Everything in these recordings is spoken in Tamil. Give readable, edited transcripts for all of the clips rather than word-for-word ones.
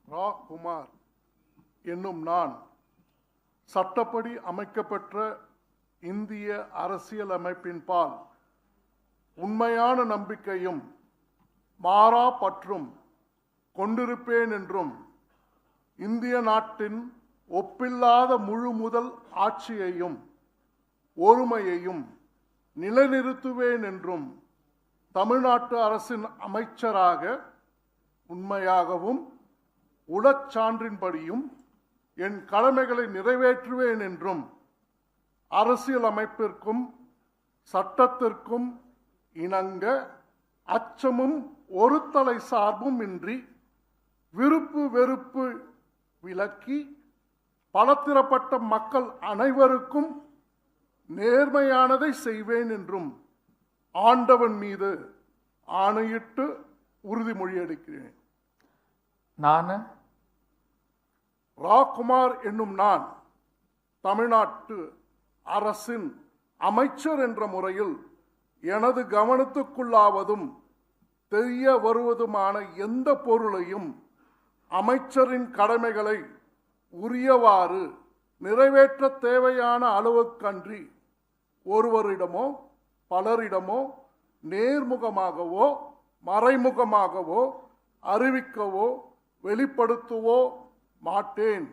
ரா. குமார் என்னும் நான் சட்டப்படி அமைக்கப்பெற்ற இந்திய அரசியலமைப்பின்பால் உண்மையான நம்பிக்கையும் மாறா பற்றும் கொண்டிருப்பேன் என்றும் இந்திய நாட்டின் ஒப்பில்லாத முழு முதல் ஆட்சியையும் ஒருமையையும் நிலைநிறுத்துவேன் என்றும் தமிழ்நாட்டு அரசின் அமைச்சராக உண்மையாகவும் உளச்சான்றின்படியும் என் கடமைகளை நிறைவேற்றுவேன் என்றும் அரசியலமைப்பிற்கும் சட்டத்திற்கும் இணங்க அச்சமும் ஒரு தலை சார்பும் இன்றி விருப்பு வெறுப்பு விலக்கி பலதரப்பட்ட மக்கள் அனைவருக்கும் நேர்மையானதை செய்வேன் என்றும் ஆண்டவன் மீது ஆணையிட்டு உறுதிமொழி அளிக்கிறேன். ரா. குமார் என்னும் நான் தமிழ்நாட்டு அரசின் அமைச்சர் என்ற முறையில் எனது கவனத்துக்குள்ளாவதும் தெரிய வருவதுமான எந்த பொருளையும் அமைச்சரின் கடமைகளை உரியவாறு நிறைவேற்ற தேவையான அளவுக்கன்றி ஒருவரிடமோ பலரிடமோ நேர்முகமாகவோ மறைமுகமாகவோ அறிவிக்கவோ வெளிப்படுத்தவோ மாட்டேன்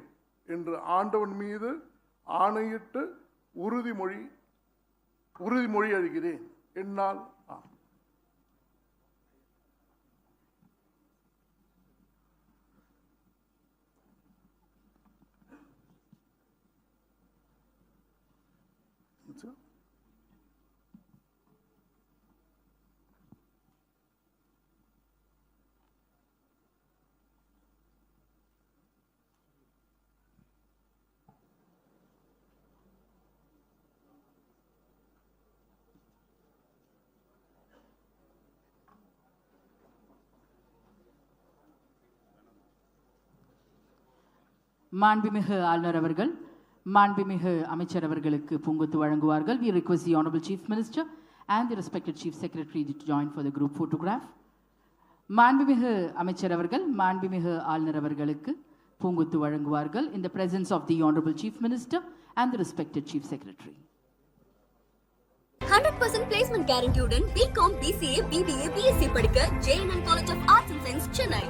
என்று ஆண்டவன் மீது ஆணையிட்டு உறுதிமொழி அளிக்கிறேன். என்னால் மாண்புமிகு ஆளுநர் அவர்கள் மாண்புமிகு அமைச்சர் அவர்களுக்கு பூங்கொத்து வழங்குவார்கள். We request the Honorable Chief Minister and the respected Chief Secretary to join for the group photograph. மாண்புமிகு அமைச்சர் அவர்கள் மாண்புமிகு ஆளுநர் அவர்களுக்கு பூங்கொத்து வழங்குவார்கள் in the presence of the Honorable Chief Minister and the respected Chief Secretary. 100% placement guarantee உடன் BCom, BCA, BBA, BSc படிக்க JNN College of Arts and Science, Chennai.